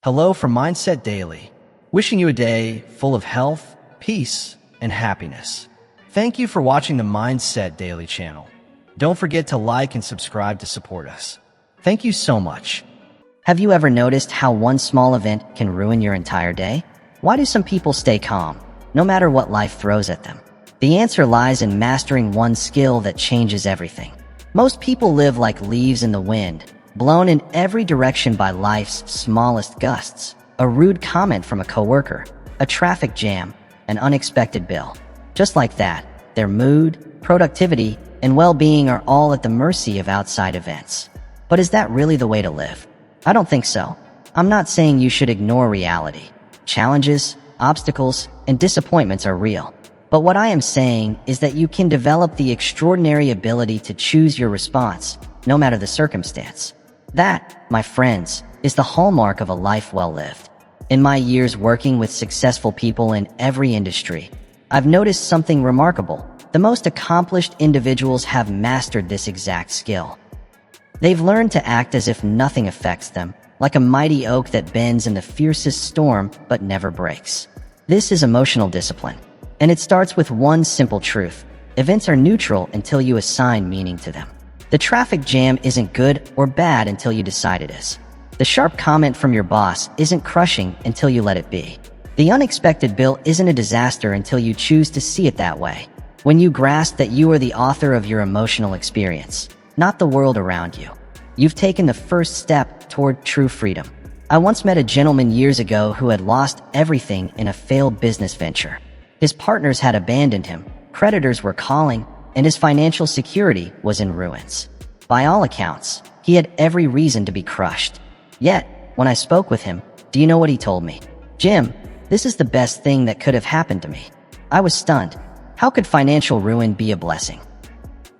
Hello from Mindset Daily, wishing you a day full of health, peace, and happiness. Thank you for watching the Mindset Daily channel. Don't forget to like and subscribe to support us. Thank you so much. Have you ever noticed how one small event can ruin your entire day? Why do some people stay calm, no matter what life throws at them? The answer lies in mastering one skill that changes everything. Most people live like leaves in the wind, blown in every direction by life's smallest gusts. A rude comment from a coworker, a traffic jam, an unexpected bill. Just like that, their mood, productivity, and well-being are all at the mercy of outside events. But is that really the way to live? I don't think so. I'm not saying you should ignore reality. Challenges, obstacles, and disappointments are real. But what I am saying is that you can develop the extraordinary ability to choose your response, no matter the circumstance. That, my friends, is the hallmark of a life well lived. In my years working with successful people in every industry, I've noticed something remarkable. The most accomplished individuals have mastered this exact skill. They've learned to act as if nothing affects them, like a mighty oak that bends in the fiercest storm but never breaks. This is emotional discipline, and it starts with one simple truth. Events are neutral until you assign meaning to them. The traffic jam isn't good or bad until you decide it is. The sharp comment from your boss isn't crushing until you let it be. The unexpected bill isn't a disaster until you choose to see it that way. When you grasp that you are the author of your emotional experience, not the world around you, you've taken the first step toward true freedom. I once met a gentleman years ago who had lost everything in a failed business venture. His partners had abandoned him, creditors were calling, and his financial security was in ruins. By all accounts, he had every reason to be crushed. Yet, when I spoke with him, do you know what he told me? "Jim, this is the best thing that could have happened to me." I was stunned. How could financial ruin be a blessing?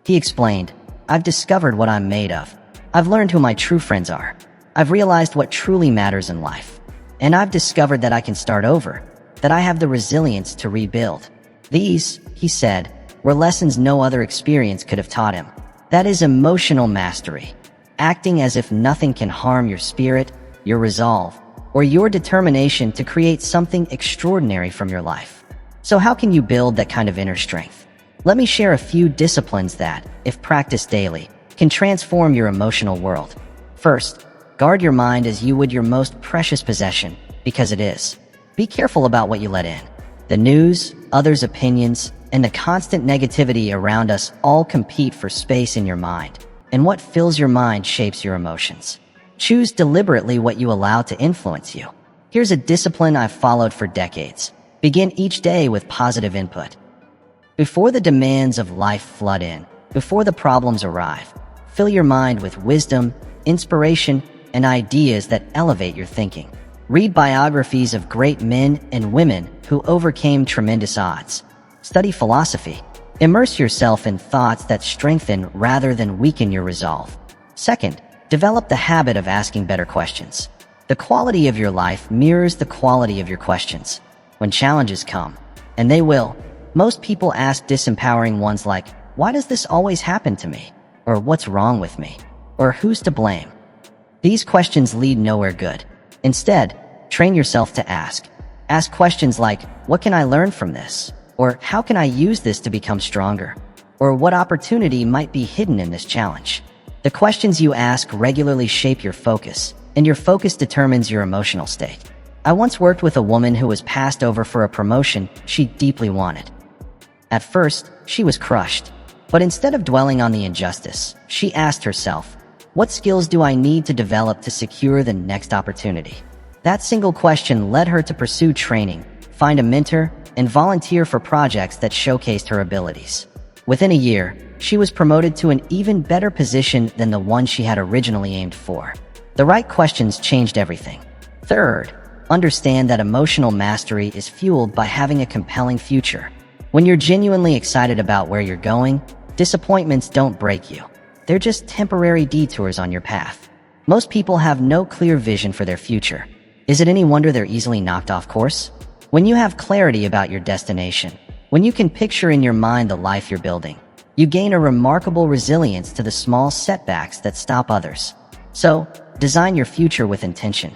He explained, "I've discovered what I'm made of. I've learned who my true friends are. I've realized what truly matters in life. And I've discovered that I can start over, that I have the resilience to rebuild." These, he said, were lessons no other experience could have taught him. That is emotional mastery. Acting as if nothing can harm your spirit, your resolve, or your determination to create something extraordinary from your life. So how can you build that kind of inner strength? Let me share a few disciplines that, if practiced daily, can transform your emotional world. First, guard your mind as you would your most precious possession, because it is. Be careful about what you let in. The news, others' opinions, and the constant negativity around us all compete for space in your mind. And what fills your mind shapes your emotions. Choose deliberately what you allow to influence you. Here's a discipline I've followed for decades. Begin each day with positive input. Before the demands of life flood in, before the problems arrive, fill your mind with wisdom, inspiration, and ideas that elevate your thinking. Read biographies of great men and women who overcame tremendous odds. Study philosophy. Immerse yourself in thoughts that strengthen rather than weaken your resolve. Second, develop the habit of asking better questions. The quality of your life mirrors the quality of your questions. When challenges come, and they will, most people ask disempowering ones like, "Why does this always happen to me?" Or "What's wrong with me?" Or "Who's to blame?" These questions lead nowhere good. Instead, train yourself to ask. Ask questions like, "What can I learn from this?" Or "How can I use this to become stronger?" Or "What opportunity might be hidden in this challenge?" The questions you ask regularly shape your focus, and your focus determines your emotional state. I once worked with a woman who was passed over for a promotion she deeply wanted. At first, she was crushed. But instead of dwelling on the injustice, she asked herself, "What skills do I need to develop to secure the next opportunity?" That single question led her to pursue training, find a mentor, and volunteer for projects that showcased her abilities. Within a year, she was promoted to an even better position than the one she had originally aimed for. The right questions changed everything. Third, understand that emotional mastery is fueled by having a compelling future. When you're genuinely excited about where you're going, disappointments don't break you. They're just temporary detours on your path. Most people have no clear vision for their future. Is it any wonder they're easily knocked off course? When you have clarity about your destination, when you can picture in your mind the life you're building, you gain a remarkable resilience to the small setbacks that stop others. So, design your future with intention.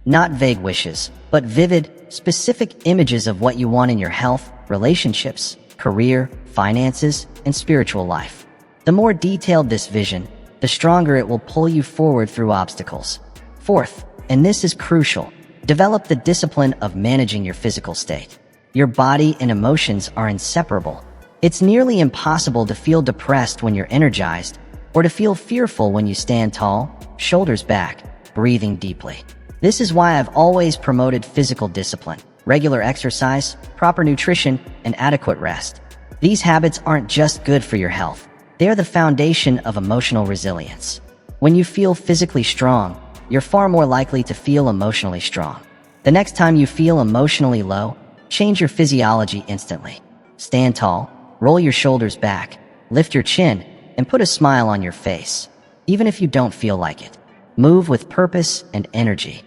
Not vague wishes, but vivid, specific images of what you want in your health, relationships, career, finances, and spiritual life. The more detailed this vision, the stronger it will pull you forward through obstacles. Fourth, and this is crucial, develop the discipline of managing your physical state. Your body and emotions are inseparable. It's nearly impossible to feel depressed when you're energized, or to feel fearful when you stand tall, shoulders back, breathing deeply. This is why I've always promoted physical discipline, regular exercise, proper nutrition, and adequate rest. These habits aren't just good for your health. They are the foundation of emotional resilience. When you feel physically strong, you're far more likely to feel emotionally strong. The next time you feel emotionally low, change your physiology instantly. Stand tall, roll your shoulders back, lift your chin, and put a smile on your face, even if you don't feel like it. Move with purpose and energy.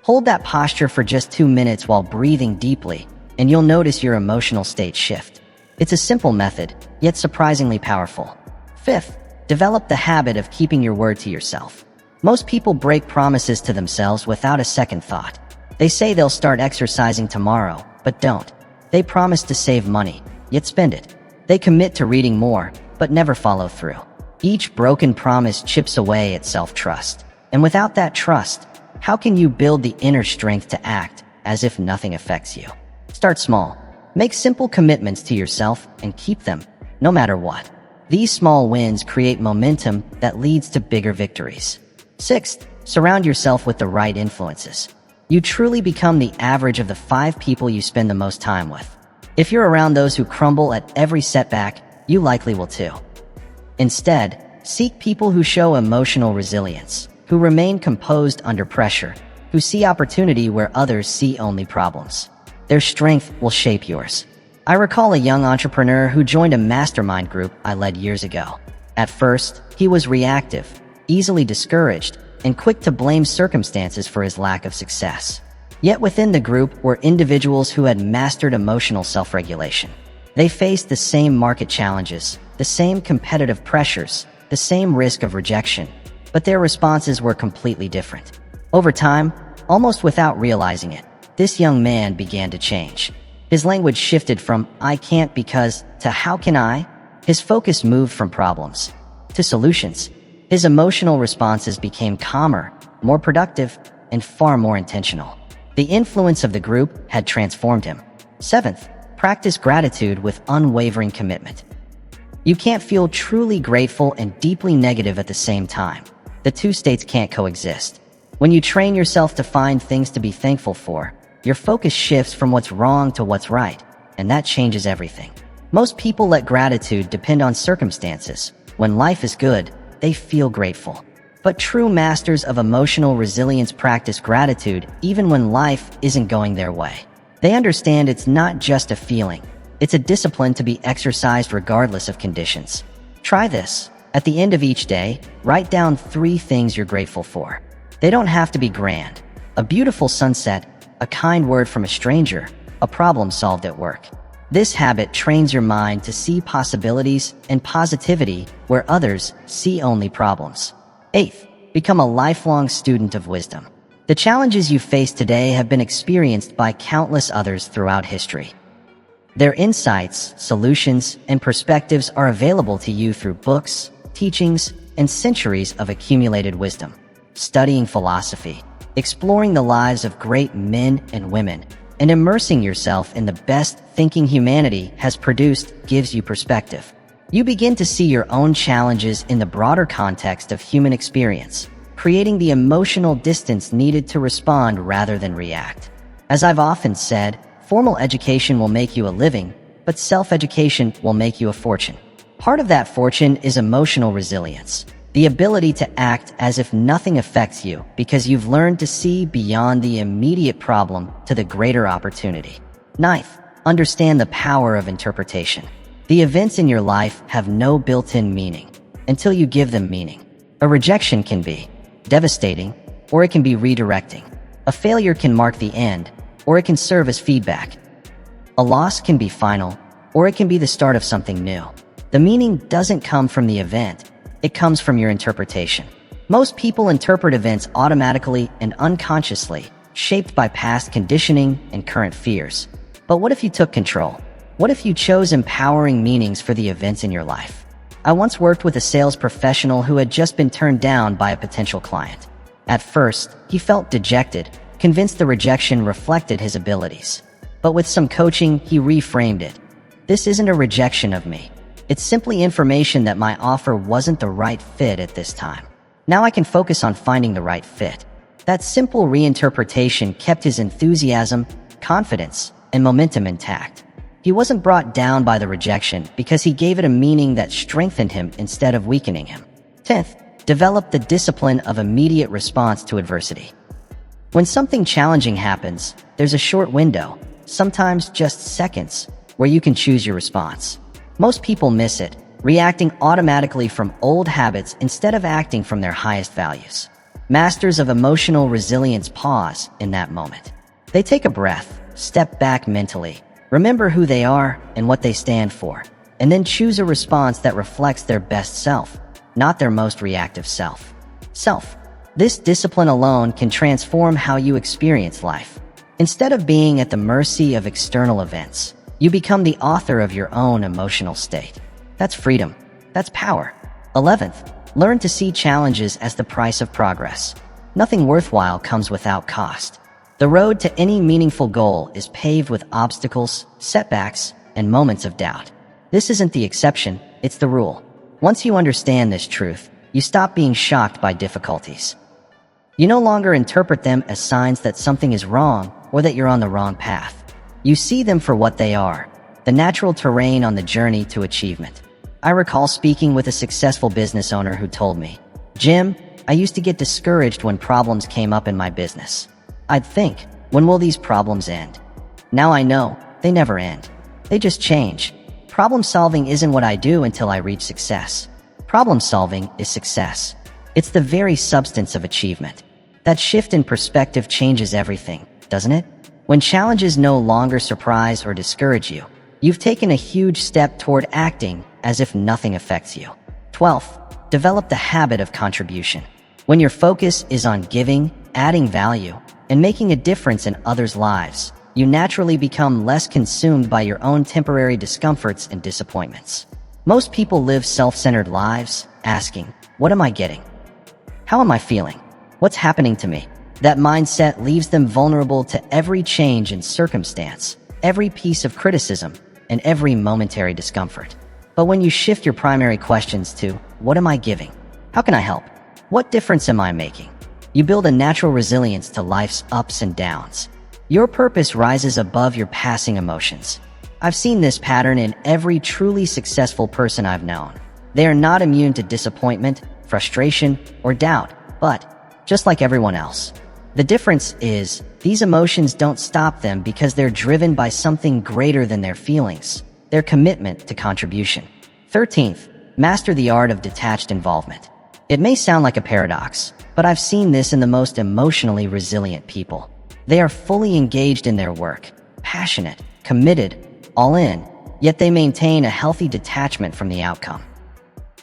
Hold that posture for just 2 minutes while breathing deeply, and you'll notice your emotional state shift. It's a simple method, yet surprisingly powerful. Fifth, develop the habit of keeping your word to yourself. Most people break promises to themselves without a second thought. They say they'll start exercising tomorrow, but don't. They promise to save money, yet spend it. They commit to reading more, but never follow through. Each broken promise chips away at self-trust. And without that trust, how can you build the inner strength to act as if nothing affects you? Start small. Make simple commitments to yourself and keep them, no matter what. These small wins create momentum that leads to bigger victories. Sixth, surround yourself with the right influences. You truly become the average of the 5 people you spend the most time with. If you're around those who crumble at every setback, you likely will too. Instead, seek people who show emotional resilience, who remain composed under pressure, who see opportunity where others see only problems. Their strength will shape yours. I recall a young entrepreneur who joined a mastermind group I led years ago. At first, he was reactive, easily discouraged, and quick to blame circumstances for his lack of success. Yet within the group were individuals who had mastered emotional self-regulation. They faced the same market challenges, the same competitive pressures, the same risk of rejection, but their responses were completely different. Over time, almost without realizing it, this young man began to change. His language shifted from "I can't because" to "how can I?" His focus moved from problems to solutions. His emotional responses became calmer, more productive, and far more intentional. The influence of the group had transformed him. Seventh, practice gratitude with unwavering commitment. You can't feel truly grateful and deeply negative at the same time. The two states can't coexist. When you train yourself to find things to be thankful for, your focus shifts from what's wrong to what's right, and that changes everything. Most people let gratitude depend on circumstances. When life is good, they feel grateful. But true masters of emotional resilience practice gratitude even when life isn't going their way. They understand it's not just a feeling. It's a discipline to be exercised regardless of conditions. Try this. At the end of each day, write down 3 things you're grateful for. They don't have to be grand. A beautiful sunset, a kind word from a stranger, a problem solved at work. This habit trains your mind to see possibilities and positivity where others see only problems. Eighth, become a lifelong student of wisdom. The challenges you face today have been experienced by countless others throughout history. Their insights, solutions, and perspectives are available to you through books, teachings, and centuries of accumulated wisdom. Studying philosophy, exploring the lives of great men and women, and immersing yourself in the best thinking humanity has produced gives you perspective. You begin to see your own challenges in the broader context of human experience, creating the emotional distance needed to respond rather than react. As I've often said, formal education will make you a living, but self-education will make you a fortune. Part of that fortune is emotional resilience, the ability to act as if nothing affects you because you've learned to see beyond the immediate problem to the greater opportunity. Ninth, understand the power of interpretation. The events in your life have no built-in meaning until you give them meaning. A rejection can be devastating, or it can be redirecting. A failure can mark the end, or it can serve as feedback. A loss can be final, or it can be the start of something new. The meaning doesn't come from the event, it comes from your interpretation. Most people interpret events automatically and unconsciously, shaped by past conditioning and current fears. But what if you took control? What if you chose empowering meanings for the events in your life? I once worked with a sales professional who had just been turned down by a potential client. At first, he felt dejected, convinced the rejection reflected his abilities. But with some coaching, he reframed it. This isn't a rejection of me. It's simply information that my offer wasn't the right fit at this time. Now I can focus on finding the right fit. That simple reinterpretation kept his enthusiasm, confidence, and momentum intact. He wasn't brought down by the rejection because he gave it a meaning that strengthened him instead of weakening him. 10th, develop the discipline of immediate response to adversity. When something challenging happens, there's a short window, sometimes just seconds, where you can choose your response. Most people miss it, reacting automatically from old habits instead of acting from their highest values. Masters of emotional resilience pause in that moment. They take a breath, step back mentally, remember who they are and what they stand for, and then choose a response that reflects their best self, not their most reactive self. This discipline alone can transform how you experience life. Instead of being at the mercy of external events, you become the author of your own emotional state. That's freedom. That's power. 11th, learn to see challenges as the price of progress. Nothing worthwhile comes without cost. The road to any meaningful goal is paved with obstacles, setbacks, and moments of doubt. This isn't the exception, it's the rule. Once you understand this truth, you stop being shocked by difficulties. You no longer interpret them as signs that something is wrong or that you're on the wrong path. You see them for what they are, the natural terrain on the journey to achievement. I recall speaking with a successful business owner who told me, "Jim, I used to get discouraged when problems came up in my business. I'd think, when will these problems end? Now I know, they never end. They just change. Problem solving isn't what I do until I reach success. Problem solving is success. It's the very substance of achievement." That shift in perspective changes everything, doesn't it? When challenges no longer surprise or discourage you, you've taken a huge step toward acting as if nothing affects you. 12th, develop the habit of contribution. When your focus is on giving, adding value, and making a difference in others' lives, you naturally become less consumed by your own temporary discomforts and disappointments. Most people live self-centered lives, asking, "What am I getting? How am I feeling? What's happening to me?" That mindset leaves them vulnerable to every change in circumstance, every piece of criticism, and every momentary discomfort. But when you shift your primary questions to, "What am I giving? How can I help? What difference am I making?" you build a natural resilience to life's ups and downs. Your purpose rises above your passing emotions. I've seen this pattern in every truly successful person I've known. They are not immune to disappointment, frustration, or doubt, but just like everyone else. The difference is, these emotions don't stop them because they're driven by something greater than their feelings, their commitment to contribution. 13th, master the art of detached involvement. It may sound like a paradox, but I've seen this in the most emotionally resilient people. They are fully engaged in their work, passionate, committed, all in, yet they maintain a healthy detachment from the outcome.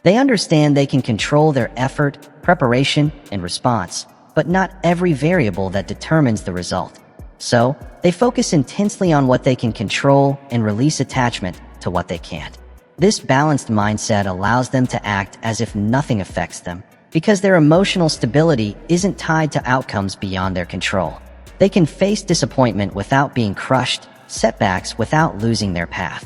They understand they can control their effort, preparation, and response, but not every variable that determines the result. So, they focus intensely on what they can control and release attachment to what they can't. This balanced mindset allows them to act as if nothing affects them, because their emotional stability isn't tied to outcomes beyond their control. They can face disappointment without being crushed, setbacks without losing their path.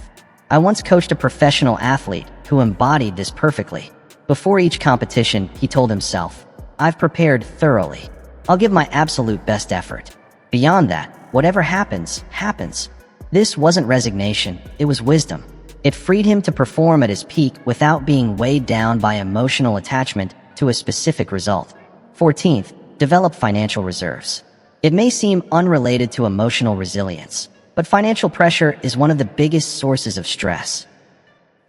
I once coached a professional athlete who embodied this perfectly. Before each competition, he told himself, "I've prepared thoroughly. I'll give my absolute best effort. Beyond that, whatever happens, happens." This wasn't resignation, it was wisdom. It freed him to perform at his peak without being weighed down by emotional attachment to a specific result. 14th, develop financial reserves. It may seem unrelated to emotional resilience, but financial pressure is one of the biggest sources of stress.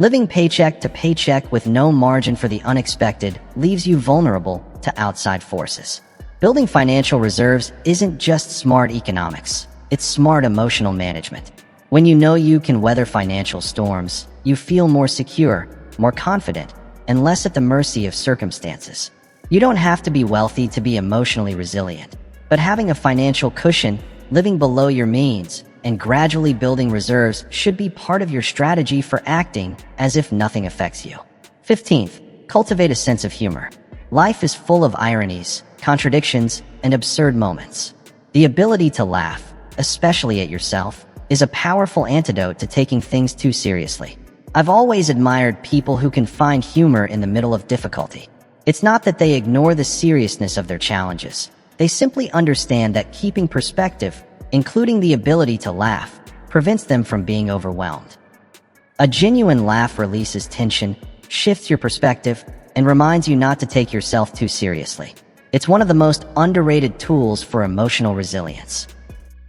Living paycheck to paycheck with no margin for the unexpected leaves you vulnerable to outside forces. Building financial reserves isn't just smart economics, it's smart emotional management. When you know you can weather financial storms, you feel more secure, more confident, and less at the mercy of circumstances. You don't have to be wealthy to be emotionally resilient. But having a financial cushion, living below your means, and gradually building reserves should be part of your strategy for acting as if nothing affects you. 15th, cultivate a sense of humor. Life is full of ironies, contradictions, and absurd moments. The ability to laugh, especially at yourself, is a powerful antidote to taking things too seriously. I've always admired people who can find humor in the middle of difficulty. It's not that they ignore the seriousness of their challenges. They simply understand that keeping perspective, including the ability to laugh, prevents them from being overwhelmed. A genuine laugh releases tension, shifts your perspective, and reminds you not to take yourself too seriously. It's one of the most underrated tools for emotional resilience.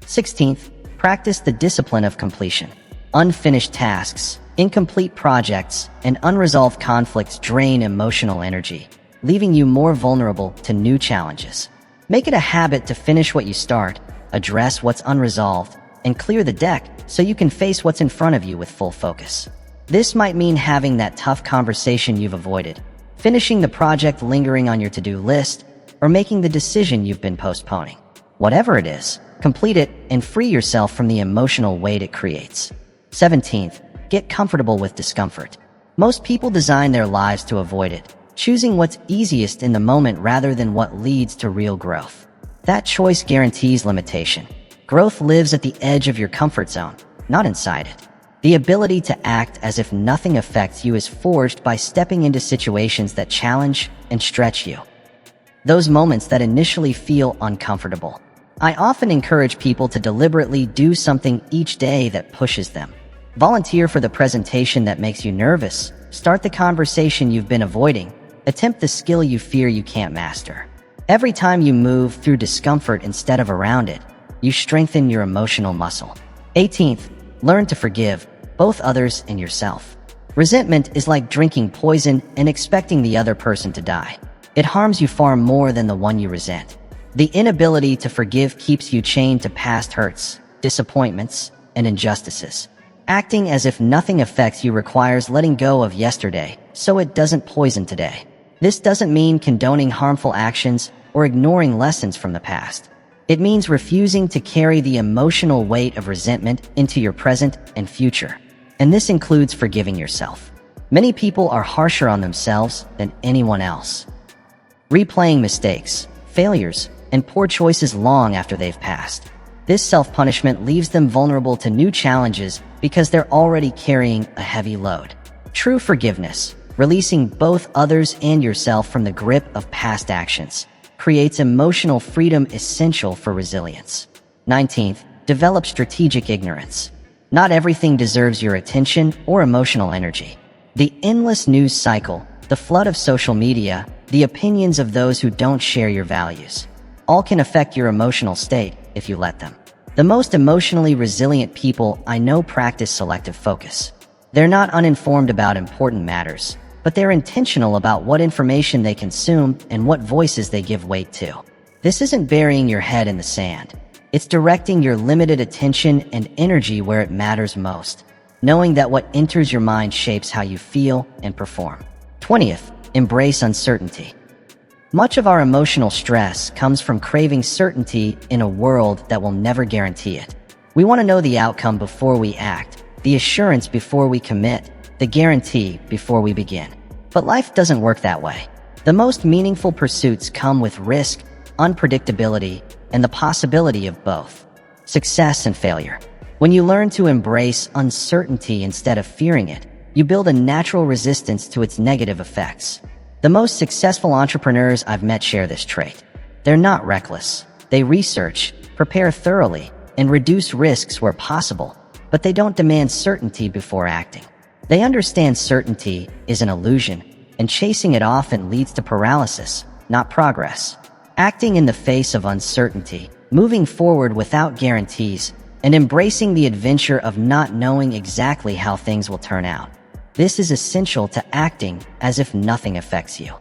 16th, practice the discipline of completion. Unfinished tasks, incomplete projects, and unresolved conflicts drain emotional energy, leaving you more vulnerable to new challenges. Make it a habit to finish what you start, address what's unresolved, and clear the deck so you can face what's in front of you with full focus. This might mean having that tough conversation you've avoided, finishing the project lingering on your to-do list, or making the decision you've been postponing. Whatever it is, complete it and free yourself from the emotional weight it creates. 17th, get comfortable with discomfort. Most people design their lives to avoid it, choosing what's easiest in the moment rather than what leads to real growth. That choice guarantees limitation. Growth lives at the edge of your comfort zone, not inside it. The ability to act as if nothing affects you is forged by stepping into situations that challenge and stretch you. Those moments that initially feel uncomfortable. I often encourage people to deliberately do something each day that pushes them. Volunteer for the presentation that makes you nervous. Start the conversation you've been avoiding. Attempt the skill you fear you can't master. Every time you move through discomfort instead of around it, you strengthen your emotional muscle. 18th, learn to forgive, both others and yourself. Resentment is like drinking poison and expecting the other person to die. It harms you far more than the one you resent. The inability to forgive keeps you chained to past hurts, disappointments, and injustices. Acting as if nothing affects you requires letting go of yesterday so it doesn't poison today. This doesn't mean condoning harmful actions or ignoring lessons from the past. It means refusing to carry the emotional weight of resentment into your present and future. And this includes forgiving yourself. Many people are harsher on themselves than anyone else, replaying mistakes, failures, and poor choices long after they've passed. This self-punishment leaves them vulnerable to new challenges because they're already carrying a heavy load. True forgiveness, releasing both others and yourself from the grip of past actions, creates emotional freedom essential for resilience. 19th, develop strategic ignorance. Not everything deserves your attention or emotional energy. The endless news cycle, the flood of social media, the opinions of those who don't share your values, all can affect your emotional state if you let them. The most emotionally resilient people I know practice selective focus. They're not uninformed about important matters, but they're intentional about what information they consume and what voices they give weight to. This isn't burying your head in the sand. It's directing your limited attention and energy where it matters most, knowing that what enters your mind shapes how you feel and perform. 20th, embrace uncertainty. Much of our emotional stress comes from craving certainty in a world that will never guarantee it. We want to know the outcome before we act, the assurance before we commit, the guarantee before we begin. But life doesn't work that way. The most meaningful pursuits come with risk, unpredictability, and the possibility of both success and failure. When you learn to embrace uncertainty instead of fearing it, you build a natural resistance to its negative effects. The most successful entrepreneurs I've met share this trait. They're not reckless. They research, prepare thoroughly, and reduce risks where possible, but they don't demand certainty before acting. They understand certainty is an illusion, and chasing it often leads to paralysis, not progress. Acting in the face of uncertainty, moving forward without guarantees, and embracing the adventure of not knowing exactly how things will turn out. This is essential to acting as if nothing affects you.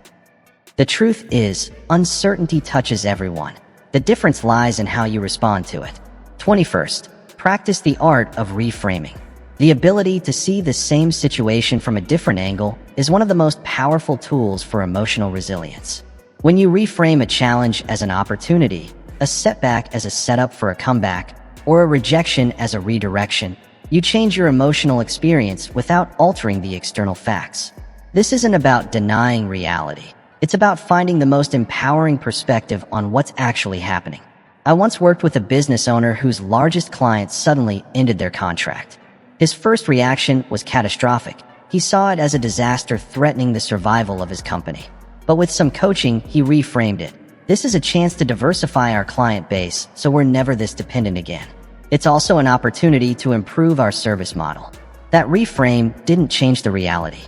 The truth is, uncertainty touches everyone. The difference lies in how you respond to it. 21st, practice the art of reframing. The ability to see the same situation from a different angle is one of the most powerful tools for emotional resilience. When you reframe a challenge as an opportunity, a setback as a setup for a comeback, or a rejection as a redirection, you change your emotional experience without altering the external facts. This isn't about denying reality. It's about finding the most empowering perspective on what's actually happening. I once worked with a business owner whose largest client suddenly ended their contract. His first reaction was catastrophic. He saw it as a disaster threatening the survival of his company. But with some coaching, he reframed it. This is a chance to diversify our client base so we're never this dependent again. It's also an opportunity to improve our service model. That reframe didn't change the reality.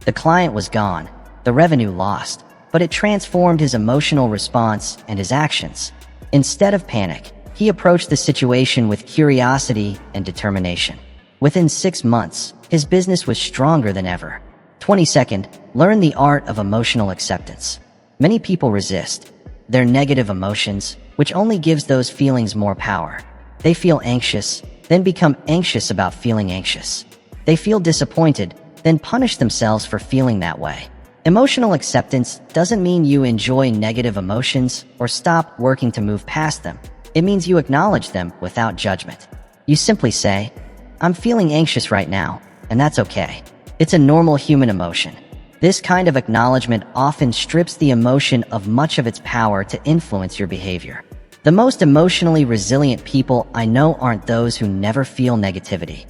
The client was gone, the revenue lost, but it transformed his emotional response and his actions. Instead of panic, he approached the situation with curiosity and determination. Within 6 months, his business was stronger than ever. 22nd, learn the art of emotional acceptance. Many people resist their negative emotions, which only gives those feelings more power. They feel anxious, then become anxious about feeling anxious. They feel disappointed, then punish themselves for feeling that way. Emotional acceptance doesn't mean you enjoy negative emotions or stop working to move past them. It means you acknowledge them without judgment. You simply say, "I'm feeling anxious right now, and that's okay." It's a normal human emotion. This kind of acknowledgement often strips the emotion of much of its power to influence your behavior. The most emotionally resilient people I know aren't those who never feel negativity.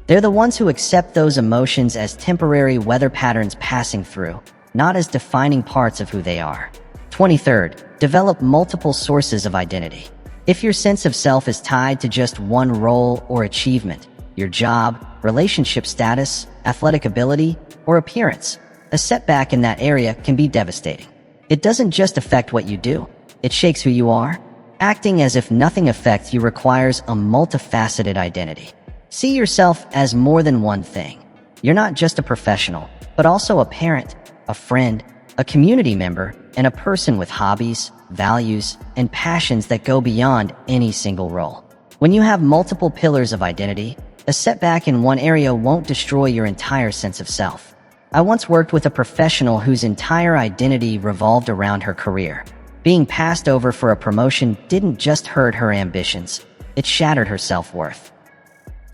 They're the ones who accept those emotions as temporary weather patterns passing through, not as defining parts of who they are. 23rd, develop multiple sources of identity. If your sense of self is tied to just one role or achievement, your job, relationship status, athletic ability, or appearance, a setback in that area can be devastating. It doesn't just affect what you do, it shakes who you are. Acting as if nothing affects you requires a multifaceted identity. See yourself as more than one thing. You're not just a professional, but also a parent, a friend, a community member, and a person with hobbies, values, and passions that go beyond any single role. When you have multiple pillars of identity, a setback in one area won't destroy your entire sense of self. I once worked with a professional whose entire identity revolved around her career. Being passed over for a promotion didn't just hurt her ambitions, it shattered her self-worth.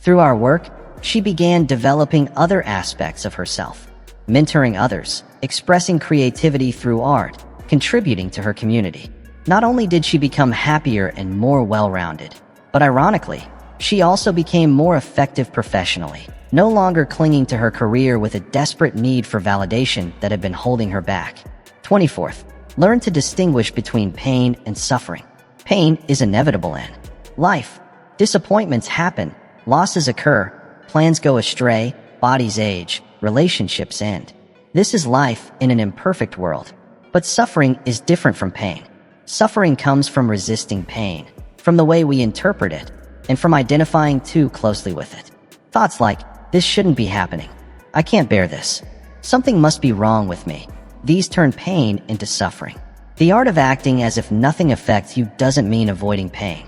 Through our work, she began developing other aspects of herself, mentoring others, expressing creativity through art, contributing to her community. Not only did she become happier and more well-rounded, but ironically, she also became more effective professionally, no longer clinging to her career with a desperate need for validation that had been holding her back. 24th, learn to distinguish between pain and suffering. Pain is inevitable in life. Disappointments happen, losses occur, plans go astray, bodies age, relationships end. This is life in an imperfect world. But suffering is different from pain. Suffering comes from resisting pain, from the way we interpret it, and from identifying too closely with it. Thoughts like, "This shouldn't be happening. I can't bear this. Something must be wrong with me." These turn pain into suffering. The art of acting as if nothing affects you doesn't mean avoiding pain.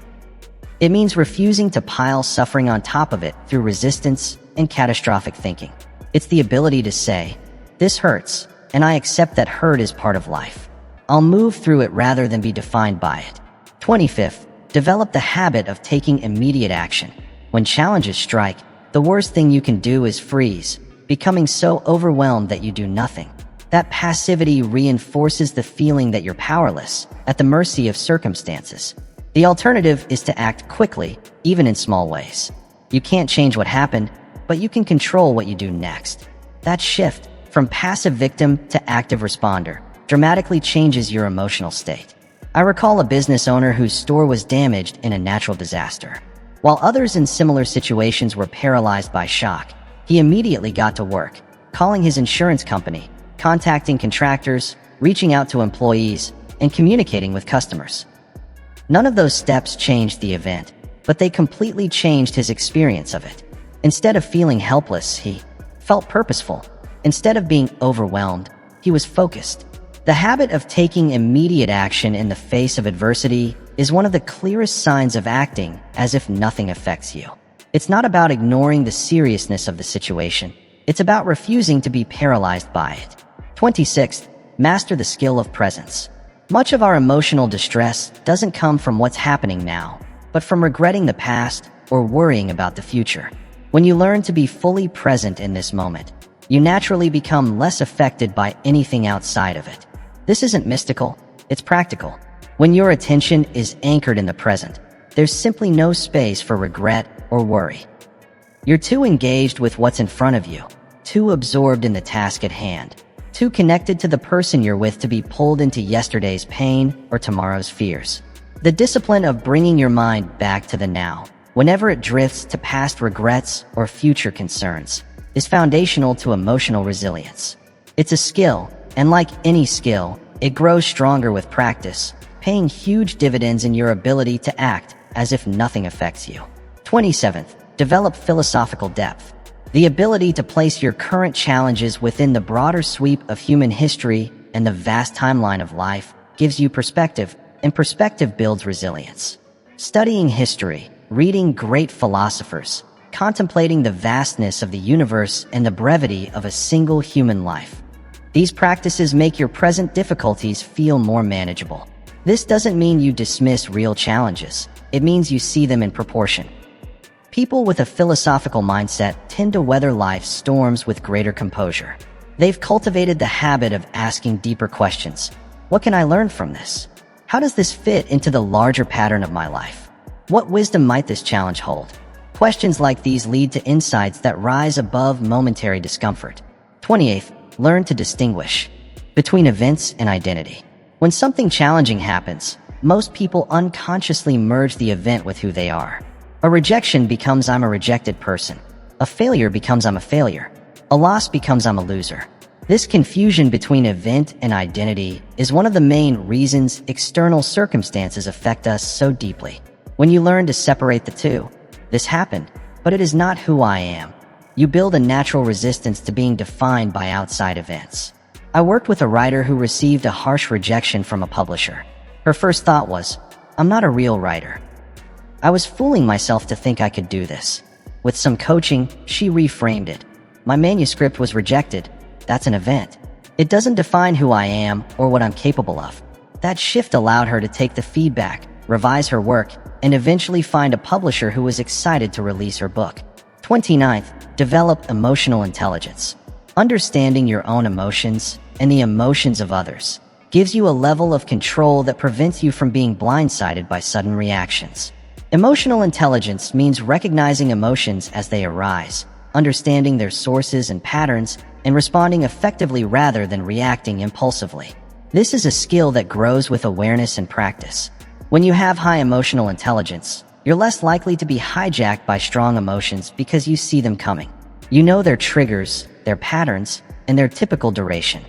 It means refusing to pile suffering on top of it through resistance and catastrophic thinking. It's the ability to say, "This hurts, and I accept that hurt is part of life. I'll move through it rather than be defined by it." 25th, develop the habit of taking immediate action. When challenges strike, the worst thing you can do is freeze, becoming so overwhelmed that you do nothing. That passivity reinforces the feeling that you're powerless, at the mercy of circumstances. The alternative is to act quickly, even in small ways. You can't change what happened, but you can control what you do next. That shift, from passive victim to active responder, dramatically changes your emotional state. I recall a business owner whose store was damaged in a natural disaster. While others in similar situations were paralyzed by shock, he immediately got to work, calling his insurance company, contacting contractors, reaching out to employees, and communicating with customers. None of those steps changed the event, but they completely changed his experience of it. Instead of feeling helpless, he felt purposeful. Instead of being overwhelmed, he was focused. The habit of taking immediate action in the face of adversity is one of the clearest signs of acting as if nothing affects you. It's not about ignoring the seriousness of the situation. It's about refusing to be paralyzed by it. 26th, master the skill of presence. Much of our emotional distress doesn't come from what's happening now, but from regretting the past or worrying about the future. When you learn to be fully present in this moment, you naturally become less affected by anything outside of it. This isn't mystical, it's practical. When your attention is anchored in the present, there's simply no space for regret or worry. You're too engaged with what's in front of you, too absorbed in the task at hand, too connected to the person you're with to be pulled into yesterday's pain or tomorrow's fears. The discipline of bringing your mind back to the now, whenever it drifts to past regrets or future concerns, is foundational to emotional resilience. It's a skill, and like any skill, it grows stronger with practice, paying huge dividends in your ability to act as if nothing affects you. 27th, develop philosophical depth. The ability to place your current challenges within the broader sweep of human history and the vast timeline of life gives you perspective, and perspective builds resilience. Studying history, reading great philosophers, contemplating the vastness of the universe and the brevity of a single human life. These practices make your present difficulties feel more manageable. This doesn't mean you dismiss real challenges. It means you see them in proportion. People with a philosophical mindset tend to weather life's storms with greater composure. They've cultivated the habit of asking deeper questions. What can I learn from this? How does this fit into the larger pattern of my life? What wisdom might this challenge hold? Questions like these lead to insights that rise above momentary discomfort. 28th, learn to distinguish between events and identity. When something challenging happens, most people unconsciously merge the event with who they are. A rejection becomes I'm a rejected person. A failure becomes I'm a failure. A loss becomes I'm a loser. This confusion between event and identity is one of the main reasons external circumstances affect us so deeply. When you learn to separate the two, this happened, but it is not who I am. You build a natural resistance to being defined by outside events. I worked with a writer who received a harsh rejection from a publisher. Her first thought was, I'm not a real writer. I was fooling myself to think I could do this. With some coaching, she reframed it. My manuscript was rejected. That's an event. It doesn't define who I am or what I'm capable of. That shift allowed her to take the feedback, revise her work, and eventually find a publisher who was excited to release her book. 29th, develop emotional intelligence. Understanding your own emotions and the emotions of others gives you a level of control that prevents you from being blindsided by sudden reactions. Emotional intelligence means recognizing emotions as they arise, understanding their sources and patterns, and responding effectively rather than reacting impulsively. This is a skill that grows with awareness and practice. When you have high emotional intelligence, you're less likely to be hijacked by strong emotions because you see them coming. You know their triggers, their patterns, and their typical duration.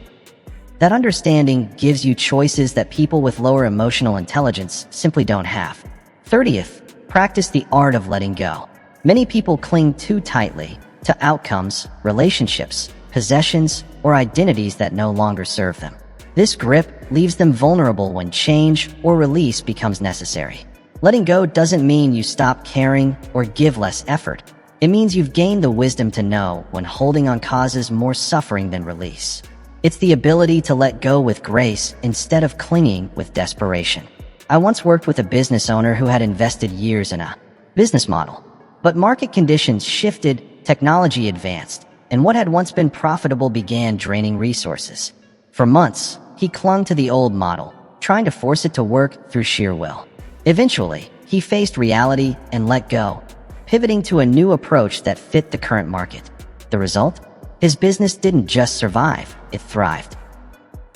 That understanding gives you choices that people with lower emotional intelligence simply don't have. 30th, practice the art of letting go. Many people cling too tightly to outcomes, relationships, possessions, or identities that no longer serve them. This grip leaves them vulnerable when change or release becomes necessary. Letting go doesn't mean you stop caring or give less effort. It means you've gained the wisdom to know when holding on causes more suffering than release. It's the ability to let go with grace instead of clinging with desperation. I once worked with a business owner who had invested years in a business model, but market conditions shifted, technology advanced, and what had once been profitable began draining resources. For months, he clung to the old model, trying to force it to work through sheer will. Eventually, he faced reality and let go, pivoting to a new approach that fit the current market. The result? His business didn't just survive, it thrived.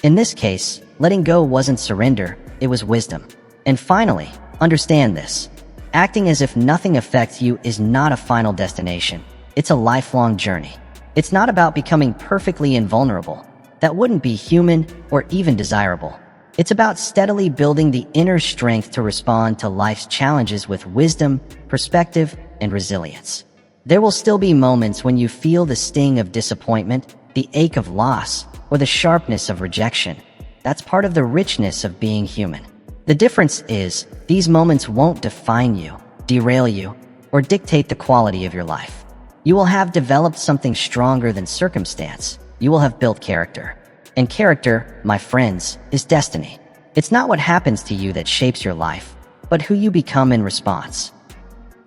In this case, letting go wasn't surrender, it was wisdom. And finally, understand this. Acting as if nothing affects you is not a final destination. It's a lifelong journey. It's not about becoming perfectly invulnerable. That wouldn't be human or even desirable. It's about steadily building the inner strength to respond to life's challenges with wisdom, perspective, and resilience. There will still be moments when you feel the sting of disappointment, the ache of loss, or the sharpness of rejection. That's part of the richness of being human. The difference is, these moments won't define you, derail you, or dictate the quality of your life. You will have developed something stronger than circumstance. You will have built character. And character, my friends, is destiny. It's not what happens to you that shapes your life, but who you become in response.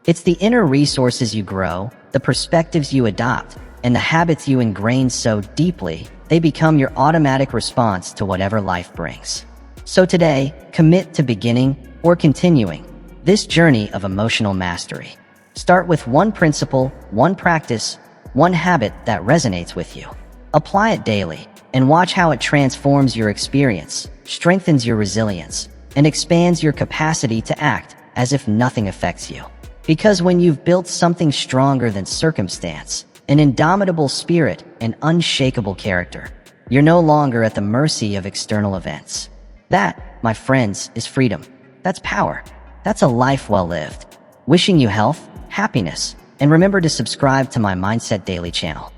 It's the inner resources you grow, the perspectives you adopt, and the habits you ingrain so deeply they become your automatic response to whatever life brings. So today, commit to beginning or continuing this journey of emotional mastery. Start with one principle, one practice, one habit that resonates with you. Apply it daily and watch how it transforms your experience, strengthens your resilience, and expands your capacity to act as if nothing affects you. Because when you've built something stronger than circumstance, an indomitable spirit, and unshakable character, you're no longer at the mercy of external events. That, my friends, is freedom. That's power. That's a life well lived. Wishing you health, happiness, and remember to subscribe to my Mindset Daily channel.